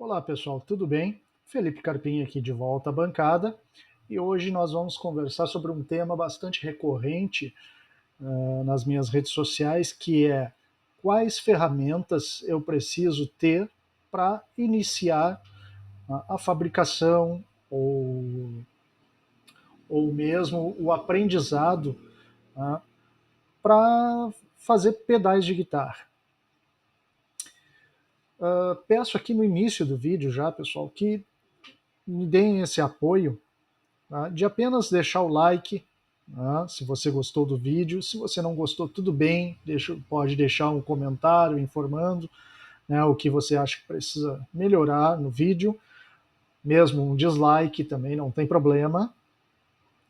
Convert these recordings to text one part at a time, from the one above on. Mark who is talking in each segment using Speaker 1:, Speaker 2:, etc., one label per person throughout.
Speaker 1: Olá pessoal, tudo bem? Felipe Carpim aqui de volta à bancada e hoje nós vamos conversar sobre um tema bastante recorrente nas minhas redes sociais, que é quais ferramentas eu preciso ter para iniciar a fabricação ou mesmo o aprendizado para fazer pedais de guitarra. Peço aqui no início do vídeo já, pessoal, que me deem esse apoio, tá? De apenas deixar o like, tá? Se você gostou do vídeo. Se você não gostou, tudo bem, pode deixar um comentário informando, né, o que você acha que precisa melhorar no vídeo, mesmo um dislike também não tem problema,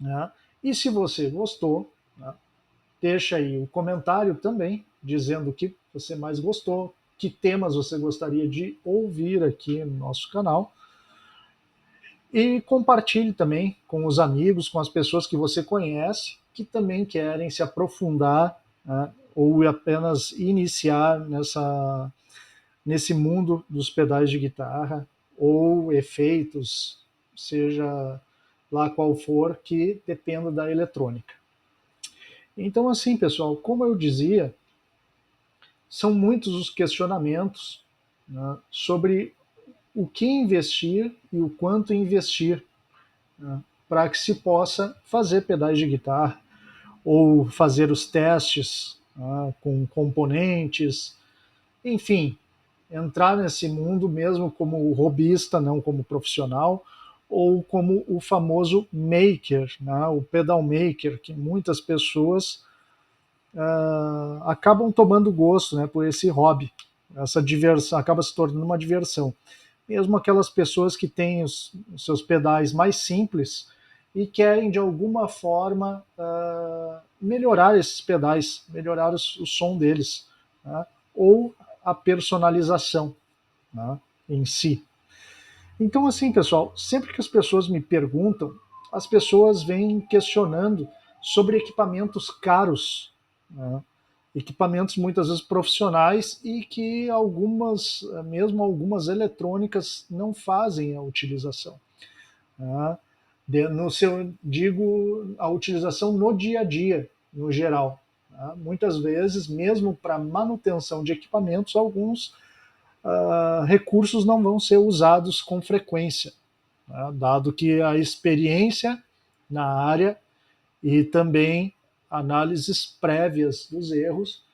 Speaker 1: né? E se você gostou, né, deixa aí o comentário também, dizendo o que você mais gostou, que temas você gostaria de ouvir aqui no nosso canal. E compartilhe também com os amigos, com as pessoas que você conhece, que também querem se aprofundar, né, ou apenas iniciar nesse mundo dos pedais de guitarra, ou efeitos, seja lá qual for, que dependa da eletrônica. Então, assim, pessoal, como eu dizia, são muitos os questionamentos, né, sobre o que investir e o quanto investir, né, para que se possa fazer pedais de guitarra ou fazer os testes, né, com componentes, enfim, entrar nesse mundo mesmo como hobbyista, não como profissional, ou como o famoso maker, né, o pedal maker, que muitas pessoas acabam tomando gosto, né, por esse hobby. Essa diversão acaba se tornando uma diversão. Mesmo aquelas pessoas que têm os seus pedais mais simples e querem de alguma forma melhorar esses pedais, melhorar o som deles, né, ou a personalização, né, em si. Então, assim, pessoal, sempre que as pessoas me perguntam, as pessoas vêm questionando sobre equipamentos caros, né, equipamentos muitas vezes profissionais e que algumas, mesmo algumas eletrônicas, não fazem a utilização, né? No seu, digo, a utilização no dia a dia, no geral, né? Muitas vezes, mesmo para manutenção de equipamentos, alguns recursos não vão ser usados com frequência, né? Dado que a experiência na área e também análises prévias dos erros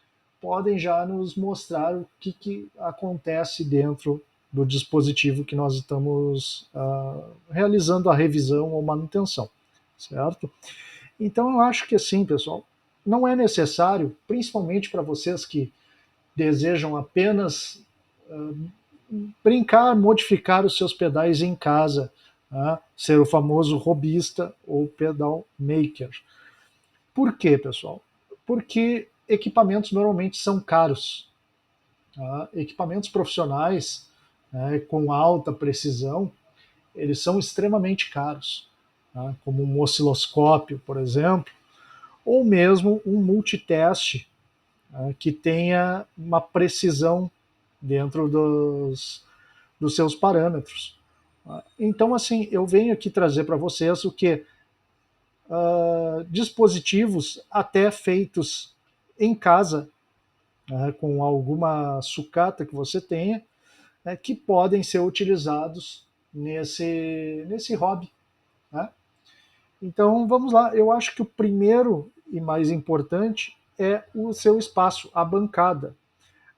Speaker 1: podem já nos mostrar o que acontece dentro do dispositivo que nós estamos realizando a revisão ou manutenção, certo? Então eu acho que assim, pessoal, não é necessário, principalmente para vocês que desejam apenas brincar, modificar os seus pedais em casa, né? Ser o famoso hobbyista ou pedal maker. Por quê, pessoal? Porque equipamentos normalmente são caros. Tá? Equipamentos profissionais, né, com alta precisão, eles são extremamente caros, tá? Como um osciloscópio, por exemplo, ou mesmo um multiteste, né, que tenha uma precisão dentro dos seus parâmetros. Tá? Então, assim, eu venho aqui trazer para vocês o que dispositivos até feitos em casa, né, com alguma sucata que você tenha, né, que podem ser utilizados nesse hobby, né? Então vamos lá, eu acho que o primeiro e mais importante é o seu espaço, a bancada.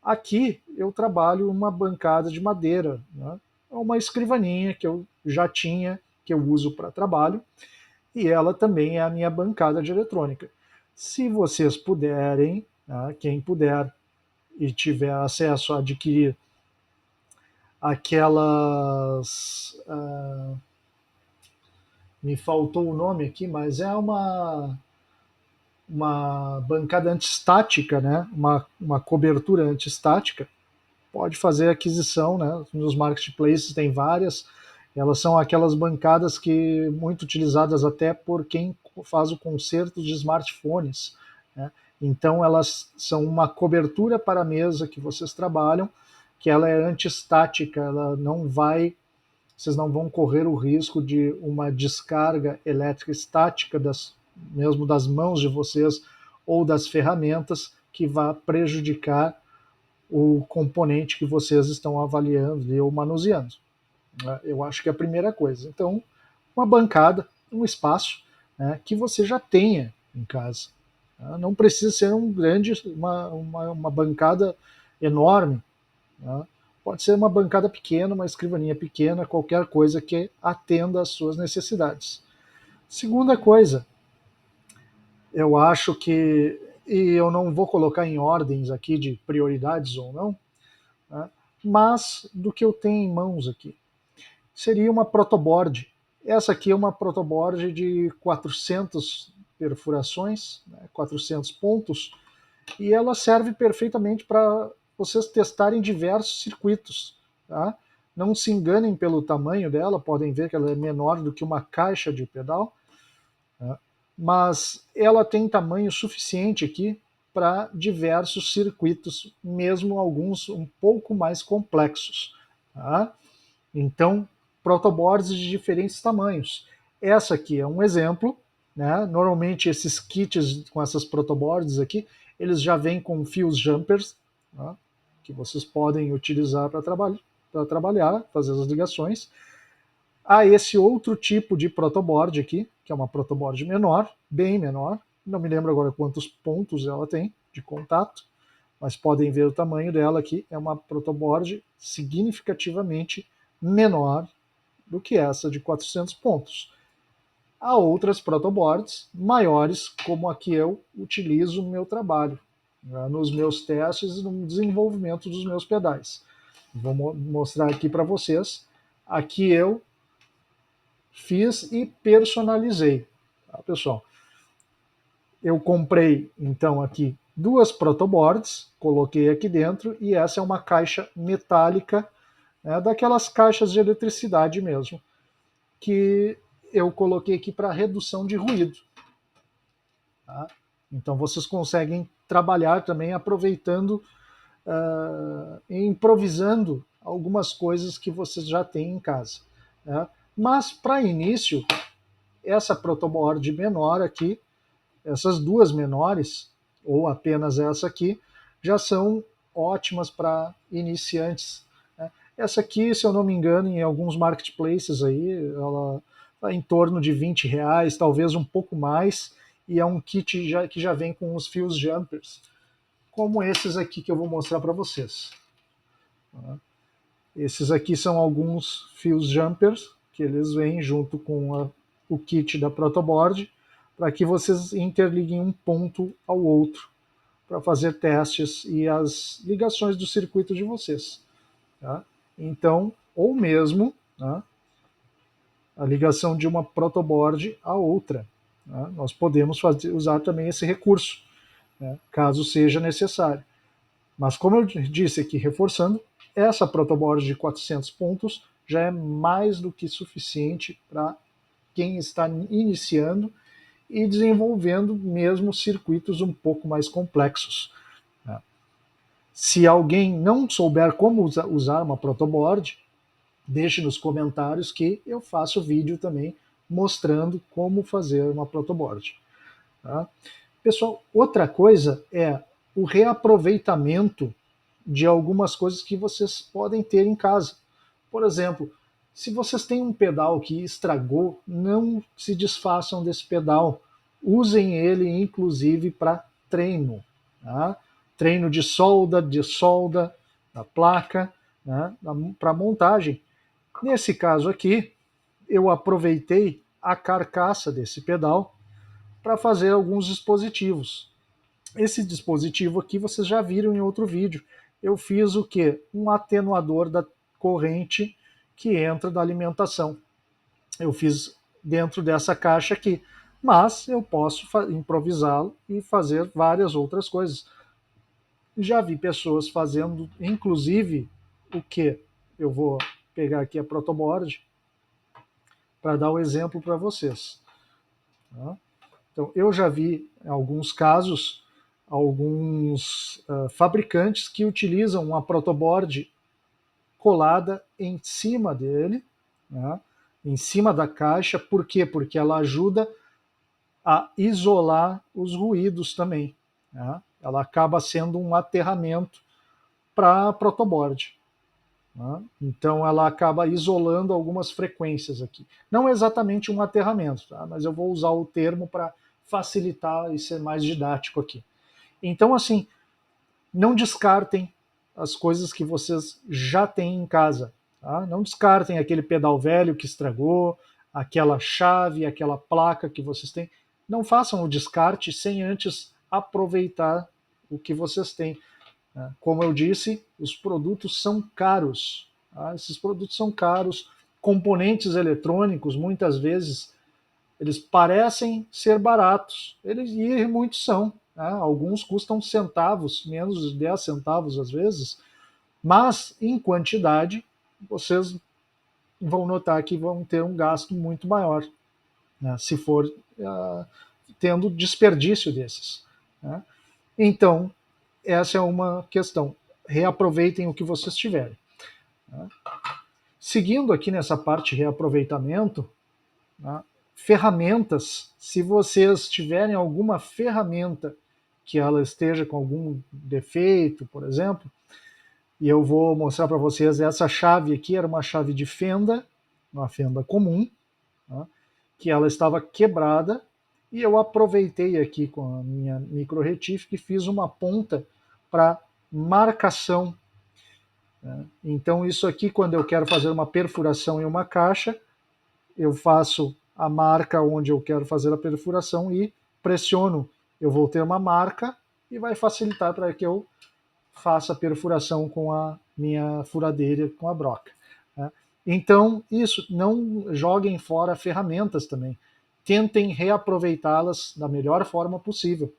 Speaker 1: Aqui eu trabalho uma bancada de madeira, né? É uma escrivaninha que eu já tinha, que eu uso para trabalho, e ela também é a minha bancada de eletrônica. Se vocês puderem, né, quem puder e tiver acesso a adquirir aquelas. Me faltou o nome aqui, mas é uma bancada antistática, né? Uma cobertura antistática. Pode fazer aquisição, né? Nos marketplaces tem várias. Elas são aquelas bancadas que muito utilizadas até por quem faz o conserto de smartphones, né? Então elas são uma cobertura para a mesa que vocês trabalham, que ela é antiestática, ela não vai, vocês não vão correr o risco de uma descarga elétrica estática mesmo das mãos de vocês ou das ferramentas que vá prejudicar o componente que vocês estão avaliando ou manuseando. Eu acho que é a primeira coisa. Então, uma bancada, um espaço, né, que você já tenha em casa. Não precisa ser uma bancada enorme. Né? Pode ser uma bancada pequena, uma escrivaninha pequena, qualquer coisa que atenda às suas necessidades. Segunda coisa, eu acho que, e eu não vou colocar em ordens aqui de prioridades ou não, né, mas do que eu tenho em mãos aqui. Seria uma protoboard. Essa aqui é uma protoboard de 400 perfurações, né, 400 pontos, e ela serve perfeitamente para vocês testarem diversos circuitos. Tá? Não se enganem pelo tamanho dela, podem ver que ela é menor do que uma caixa de pedal, tá? Mas ela tem tamanho suficiente aqui para diversos circuitos, mesmo alguns um pouco mais complexos. Tá? Então, protoboards de diferentes tamanhos. Essa aqui é um exemplo, né? Normalmente esses kits com essas protoboards aqui, eles já vêm com fios jumpers, tá? Que vocês podem utilizar para trabalhar, fazer as ligações. Há esse outro tipo de protoboard aqui, que é uma protoboard menor, bem menor. Não me lembro agora quantos pontos ela tem de contato, mas podem ver o tamanho dela aqui. É uma protoboard significativamente menor do que essa de 400 pontos. Há outras protoboards maiores, como a que eu utilizo no meu trabalho, né, nos meus testes e no desenvolvimento dos meus pedais. Vou mostrar aqui para vocês. Aqui eu fiz e personalizei. Tá, pessoal? Eu comprei, então, aqui duas protoboards, coloquei aqui dentro, e essa é uma caixa metálica, né, daquelas caixas de eletricidade mesmo, que eu coloquei aqui para redução de ruído. Tá? Então vocês conseguem trabalhar também aproveitando, improvisando algumas coisas que vocês já têm em casa. Né? Mas para início, essa protoboard menor aqui, essas duas menores, ou apenas essa aqui, já são ótimas para iniciantes. Né? Essa aqui, se eu não me engano, em alguns marketplaces aí, ela está em torno de R$ 20, talvez um pouco mais, e é um kit que já vem com os fios jumpers, como esses aqui que eu vou mostrar para vocês. Esses aqui são alguns fios jumpers que eles vêm junto com o kit da protoboard, para que vocês interliguem um ponto ao outro para fazer testes e as ligações do circuito de vocês. Tá? Então, ou mesmo, tá, a ligação de uma protoboard a outra. Tá? Nós podemos usar também esse recurso, né, caso seja necessário. Mas como eu disse aqui, reforçando, essa protoboard de 400 pontos já é mais do que suficiente para quem está iniciando e desenvolvendo mesmo circuitos um pouco mais complexos. Se alguém não souber como usar uma protoboard, deixe nos comentários que eu faço vídeo também mostrando como fazer uma protoboard. Tá? Pessoal, outra coisa é o reaproveitamento de algumas coisas que vocês podem ter em casa. Por exemplo, se vocês têm um pedal que estragou, não se desfaçam desse pedal. Usem ele, inclusive, para treino. Tá? Treino de solda da placa, né? Para montagem. Nesse caso aqui, eu aproveitei a carcaça desse pedal para fazer alguns dispositivos. Esse dispositivo aqui vocês já viram em outro vídeo. Eu fiz o que? Um atenuador da corrente que entra da alimentação. Eu fiz dentro dessa caixa aqui, mas eu posso improvisá-lo e fazer várias outras coisas. Já vi pessoas fazendo, inclusive, o que? Eu vou pegar aqui a protoboard para dar o exemplo para vocês. Tá? Então, eu já vi em alguns casos alguns fabricantes que utilizam uma protoboard colada em cima dele, né, em cima da caixa. Por quê? Porque ela ajuda a isolar os ruídos também, né? Ela acaba sendo um aterramento para protoboard, né? Então ela acaba isolando algumas frequências aqui. Não exatamente um aterramento, tá? Mas eu vou usar o termo para facilitar e ser mais didático aqui. Então, assim, não descartem as coisas que vocês já têm em casa. Tá? Não descartem aquele pedal velho que estragou, aquela chave, aquela placa que vocês têm. Não façam o descarte sem antes aproveitar o que vocês têm. Como eu disse, os produtos são caros. Tá? Esses produtos são caros. Componentes eletrônicos, muitas vezes, eles parecem ser baratos. E muitos são. Né? Alguns custam centavos, menos de 10 centavos às vezes, mas em quantidade vocês vão notar que vão ter um gasto muito maior, né? Se for tendo desperdício desses. Né? Então, essa é uma questão. Reaproveitem o que vocês tiverem. Né? Seguindo aqui nessa parte de reaproveitamento, né? Ferramentas, se vocês tiverem alguma ferramenta que ela esteja com algum defeito, por exemplo, e eu vou mostrar para vocês, essa chave aqui era uma chave de fenda, uma fenda comum, né, que ela estava quebrada, e eu aproveitei aqui com a minha micro retífica e fiz uma ponta para marcação. Né. Então isso aqui, quando eu quero fazer uma perfuração em uma caixa, eu faço a marca onde eu quero fazer a perfuração e pressiono. Eu vou ter uma marca e vai facilitar para que eu faça a perfuração com a minha furadeira, com a broca. Né? Então, isso, não joguem fora ferramentas também. Tentem reaproveitá-las da melhor forma possível.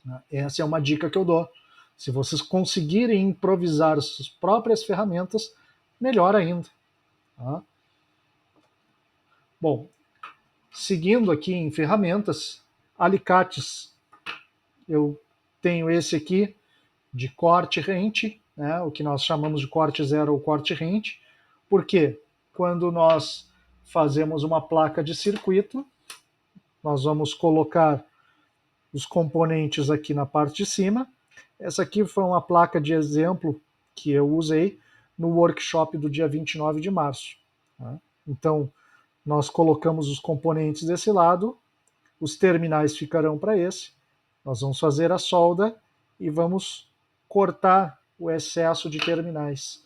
Speaker 1: Né? Essa é uma dica que eu dou. Se vocês conseguirem improvisar suas próprias ferramentas, melhor ainda. Tá? Bom, seguindo aqui em ferramentas, alicates. Eu tenho esse aqui de corte rente, né, o que nós chamamos de corte zero ou corte rente, porque quando nós fazemos uma placa de circuito, nós vamos colocar os componentes aqui na parte de cima. Essa aqui foi uma placa de exemplo que eu usei no workshop do dia 29 de março. Tá? Então, nós colocamos os componentes desse lado, os terminais ficarão para esse, nós vamos fazer a solda e vamos cortar o excesso de terminais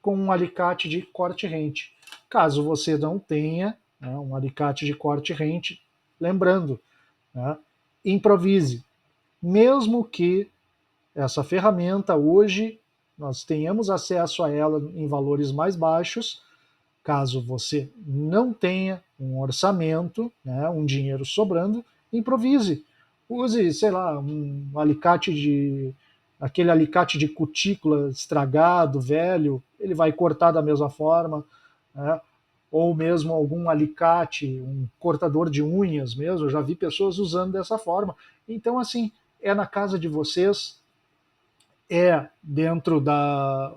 Speaker 1: com um alicate de corte rente. Caso você não tenha, né, um alicate de corte rente, lembrando, né, improvise. Mesmo que essa ferramenta hoje nós tenhamos acesso a ela em valores mais baixos, caso você não tenha um orçamento, né, um dinheiro sobrando, improvise. Use, sei lá, um alicate de aquele alicate de cutícula estragado, velho, ele vai cortar da mesma forma, né? Ou mesmo algum alicate, um cortador de unhas mesmo, eu já vi pessoas usando dessa forma. Então, assim, é na casa de vocês, é dentro da,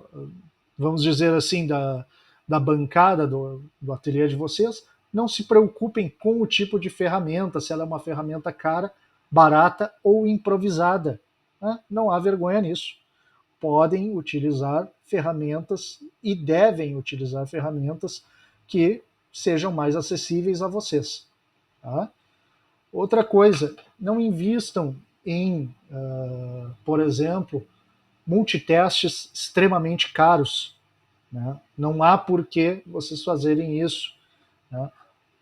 Speaker 1: vamos dizer assim, da bancada do ateliê de vocês, não se preocupem com o tipo de ferramenta, se ela é uma ferramenta cara, barata ou improvisada. Né? Não há vergonha nisso. Podem utilizar ferramentas e devem utilizar ferramentas que sejam mais acessíveis a vocês. Tá? Outra coisa, não invistam em, por exemplo, multitestes extremamente caros. Né? Não há por que vocês fazerem isso. Né?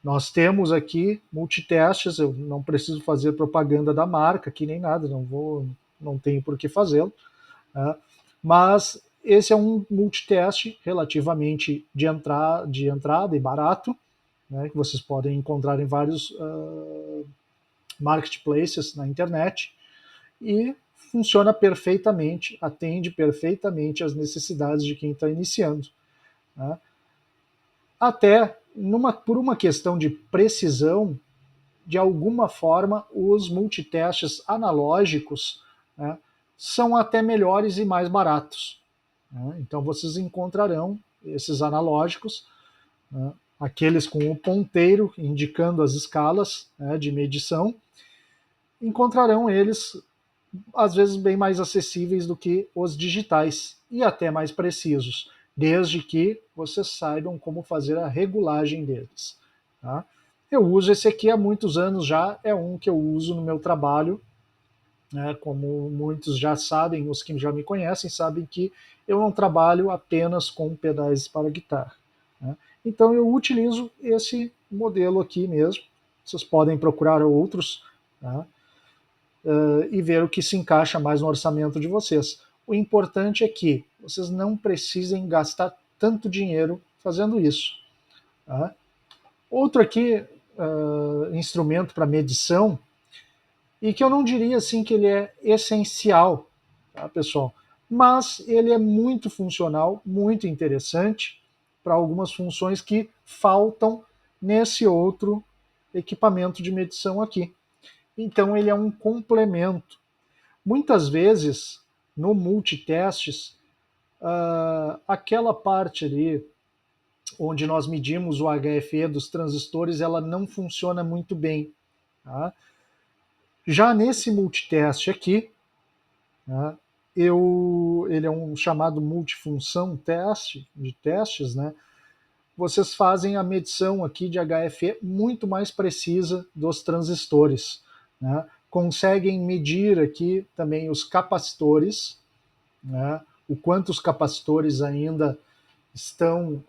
Speaker 1: Nós temos aqui multitestes, eu não preciso fazer propaganda da marca aqui nem nada, não tenho por que fazê-lo. Né? Mas esse é um multiteste relativamente de entrada e barato, né, que vocês podem encontrar em vários marketplaces na internet, e funciona perfeitamente, atende perfeitamente às necessidades de quem está iniciando. Né? Até por uma questão de precisão, de alguma forma, os multitestes analógicos, né, são até melhores e mais baratos. né? Então vocês encontrarão esses analógicos, né, aqueles com o ponteiro indicando as escalas, né, de medição, encontrarão eles às vezes bem mais acessíveis do que os digitais e até mais precisos, desde que vocês saibam como fazer a regulagem deles. Tá? Eu uso esse aqui há muitos anos já, é um que eu uso no meu trabalho, né? Como muitos já sabem, os que já me conhecem sabem que eu não trabalho apenas com pedais para guitarra. Né? Então eu utilizo esse modelo aqui mesmo. Vocês podem procurar outros, tá? E ver o que se encaixa mais no orçamento de vocês. O importante é que vocês não precisem gastar tanto dinheiro fazendo isso. Tá? Outro aqui, instrumento para medição, e que eu não diria assim que ele é essencial, tá, pessoal? Mas ele é muito funcional, muito interessante para algumas funções que faltam nesse outro equipamento de medição aqui. Então ele é um complemento. Muitas vezes, no multitestes, aquela parte ali onde nós medimos o HFE dos transistores, ela não funciona muito bem. Tá? Já nesse multiteste aqui, né, ele é um chamado multifunção teste, de testes, né? Vocês fazem a medição aqui de HFE muito mais precisa dos transistores, né? Conseguem medir aqui também os capacitores, né? O quanto os capacitores ainda estão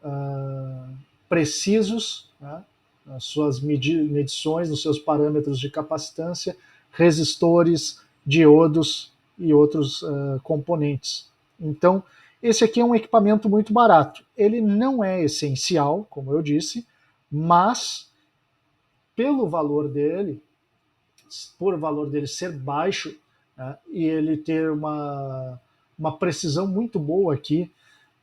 Speaker 1: precisos, né? Nas suas medições, nos seus parâmetros de capacitância, resistores, diodos e outros componentes. Então, esse aqui é um equipamento muito barato. Ele não é essencial, como eu disse, mas pelo valor dele, por o valor dele ser baixo, né, e ele ter uma precisão muito boa aqui,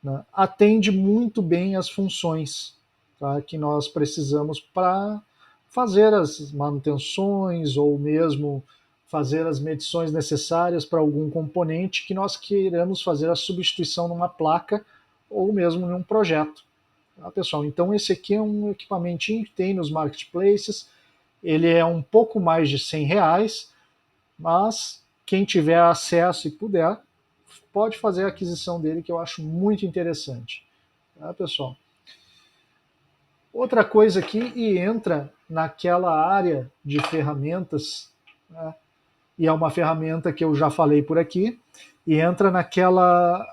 Speaker 1: né, atende muito bem as funções, tá, que nós precisamos para fazer as manutenções ou mesmo fazer as medições necessárias para algum componente que nós queiramos fazer a substituição numa placa ou mesmo em um projeto. Tá, pessoal? Então esse aqui é um equipamentinho que tem nos marketplaces, ele é um pouco mais de R$ 100, mas quem tiver acesso e puder, pode fazer a aquisição dele, que eu acho muito interessante. Tá, pessoal? Outra coisa aqui, e entra naquela área de ferramentas, né, e é uma ferramenta que eu já falei por aqui, e entra naquela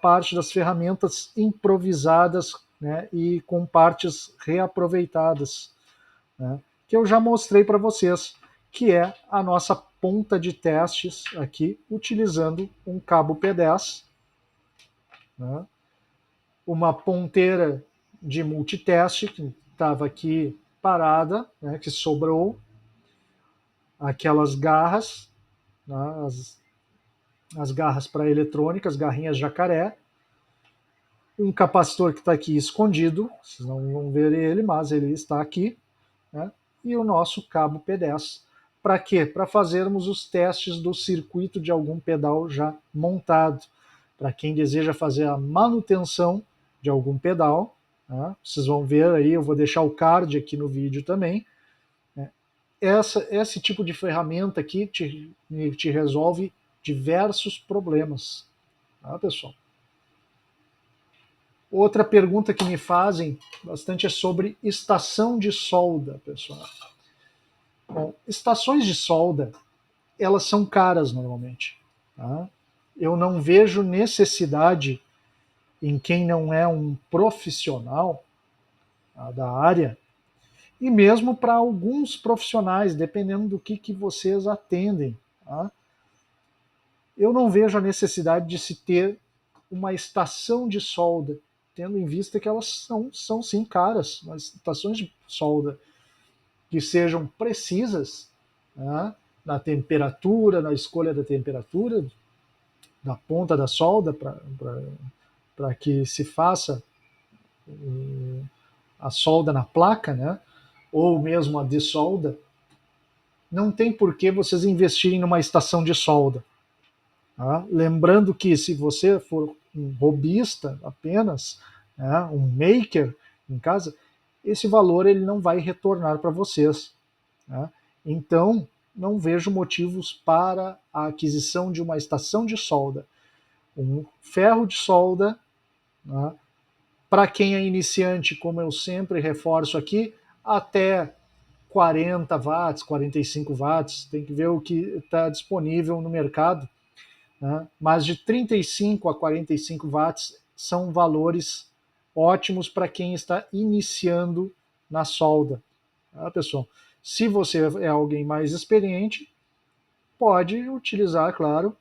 Speaker 1: parte das ferramentas improvisadas, né, e com partes reaproveitadas, né, que eu já mostrei para vocês, que é a nossa ponta de testes aqui, utilizando um cabo P10, né, uma ponteira de multiteste que estava aqui parada, né, que sobrou, aquelas garras, né, as garras para eletrônica, as garrinhas jacaré, um capacitor que está aqui escondido, vocês não vão ver ele, mas ele está aqui, né, e o nosso cabo P10. Para quê? Para fazermos os testes do circuito de algum pedal já montado. Para quem deseja fazer a manutenção de algum pedal, né, vocês vão ver aí, eu vou deixar o card aqui no vídeo também. Né, esse tipo de ferramenta aqui te resolve diversos problemas. Tá, pessoal? Outra pergunta que me fazem bastante é sobre estação de solda, pessoal. Bom, estações de solda, elas são caras normalmente. Tá? Eu não vejo necessidade em quem não é um profissional, tá, da área, e mesmo para alguns profissionais, dependendo do que vocês atendem. Tá? Eu não vejo a necessidade de se ter uma estação de solda, tendo em vista que elas são sim caras, mas estações de solda que sejam precisas, né, na temperatura, na escolha da temperatura, da ponta da solda, para que se faça a solda na placa, né, ou mesmo a dessolda, não tem por que vocês investirem numa estação de solda. Tá? Lembrando que se você for um hobbyista apenas, né, um maker em casa, esse valor ele não vai retornar para vocês. Né? Então, não vejo motivos para a aquisição de uma estação de solda. Um ferro de solda, né, para quem é iniciante, como eu sempre reforço aqui, até 40 watts, 45 watts, tem que ver o que está disponível no mercado, né? Mas de 35 a 45 watts são valores ótimos para quem está iniciando na solda. Tá, pessoal? Se você é alguém mais experiente, pode utilizar, claro,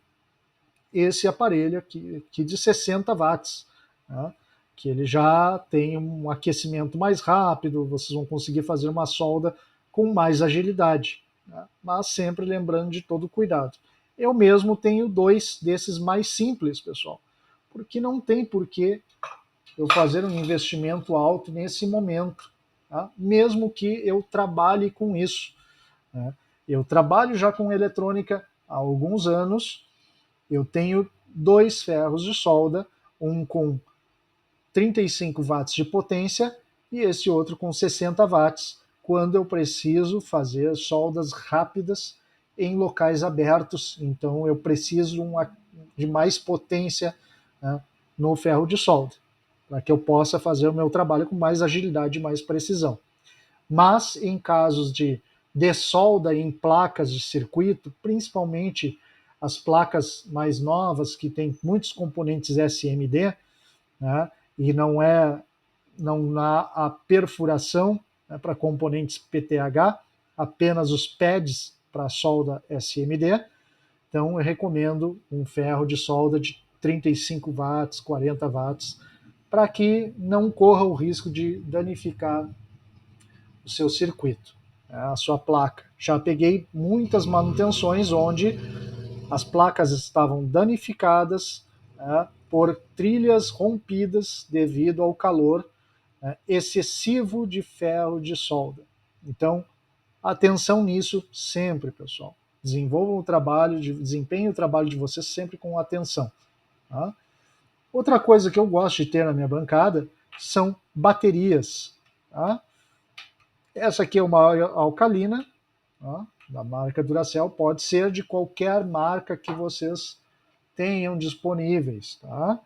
Speaker 1: esse aparelho aqui de 60 watts, né? Que ele já tem um aquecimento mais rápido, vocês vão conseguir fazer uma solda com mais agilidade, né? Mas sempre lembrando de todo o cuidado. Eu mesmo tenho dois desses mais simples, pessoal, porque não tem porquê eu fazer um investimento alto nesse momento, tá? Mesmo que eu trabalhe com isso, né? Eu trabalho já com eletrônica há alguns anos, eu tenho dois ferros de solda, um com 35 watts de potência e esse outro com 60 watts, quando eu preciso fazer soldas rápidas em locais abertos. Então eu preciso de mais potência, né, no ferro de solda, para que eu possa fazer o meu trabalho com mais agilidade e mais precisão. Mas em casos de dessolda em placas de circuito, principalmente as placas mais novas, que têm muitos componentes SMD, né, e não há a perfuração, né, para componentes PTH, apenas os pads para solda SMD. Então eu recomendo um ferro de solda de 35 watts, 40 watts, para que não corra o risco de danificar o seu circuito, né, a sua placa. Já peguei muitas manutenções onde as placas estavam danificadas, né, por trilhas rompidas devido ao calor, né, excessivo de ferro de solda. Então, atenção nisso sempre, pessoal. Desenvolvam o trabalho, desempenhem o trabalho de vocês sempre com atenção. Tá? Outra coisa que eu gosto de ter na minha bancada são baterias. Tá? Essa aqui é uma alcalina, tá, da marca Duracell, pode ser de qualquer marca que vocês tenham disponíveis. Tá?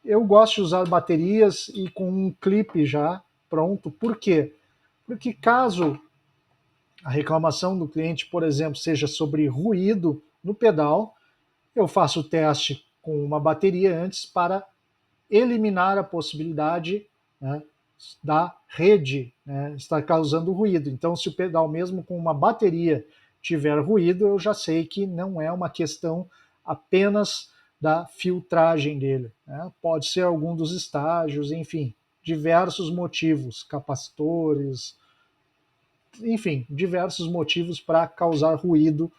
Speaker 1: Eu gosto de usar baterias e com um clipe já pronto. Por quê? Porque caso a reclamação do cliente, por exemplo, seja sobre ruído no pedal, eu faço o teste com uma bateria antes para eliminar a possibilidade, né, da rede, né, estar causando ruído. Então, se o pedal, mesmo com uma bateria, tiver ruído, eu já sei que não é uma questão apenas da filtragem dele, né? Pode ser algum dos estágios, enfim, diversos motivos, capacitores, enfim, diversos motivos para causar ruído,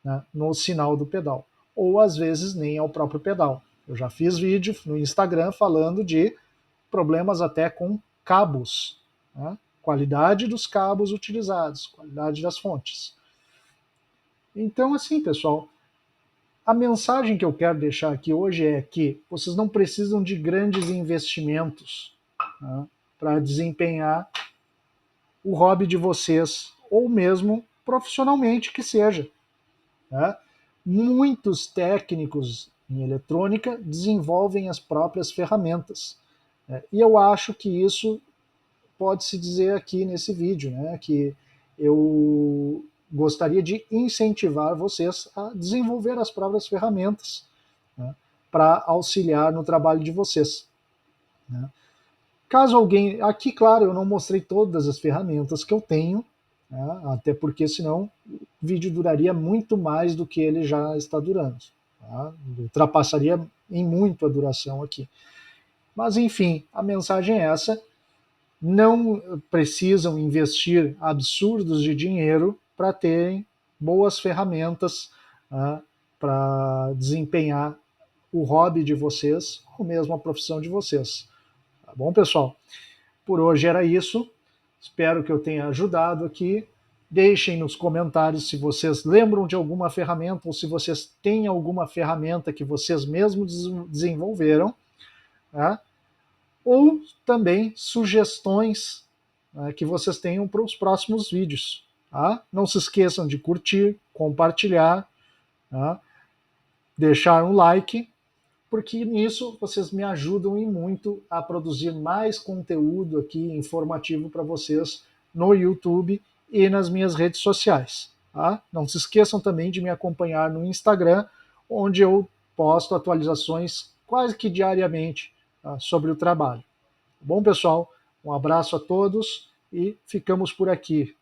Speaker 1: né, no sinal do pedal. Ou às vezes nem é o próprio pedal. Eu já fiz vídeo no Instagram falando de problemas até com cabos, né? Qualidade dos cabos utilizados, qualidade das fontes. Então, assim, pessoal, a mensagem que eu quero deixar aqui hoje é que vocês não precisam de grandes investimentos, né, para desempenhar o hobby de vocês, ou mesmo profissionalmente que seja. Né? Muitos técnicos em eletrônica desenvolvem as próprias ferramentas. Né? E eu acho que isso pode-se dizer aqui nesse vídeo, né? Que eu gostaria de incentivar vocês a desenvolver as próprias ferramentas, né, para auxiliar no trabalho de vocês. Né? Caso alguém. Aqui, claro, eu não mostrei todas as ferramentas que eu tenho, né, até porque senão o vídeo duraria muito mais do que ele já está durando. Tá? Ultrapassaria em muito a duração aqui. Mas, enfim, a mensagem é essa. Não precisam investir absurdos de dinheiro para terem boas ferramentas, né, para desempenhar o hobby de vocês ou mesmo a profissão de vocês. Tá bom, pessoal? Por hoje era isso. Espero que eu tenha ajudado aqui. Deixem nos comentários se vocês lembram de alguma ferramenta ou se vocês têm alguma ferramenta que vocês mesmos desenvolveram, tá? Ou também sugestões, né, que vocês tenham para os próximos vídeos. Tá? Não se esqueçam de curtir, compartilhar, tá? Deixar um like, porque nisso vocês me ajudam e muito a produzir mais conteúdo aqui informativo para vocês no YouTube e nas minhas redes sociais. Tá? Não se esqueçam também de me acompanhar no Instagram, onde eu posto atualizações quase que diariamente, tá, sobre o trabalho. Bom, pessoal, um abraço a todos e ficamos por aqui.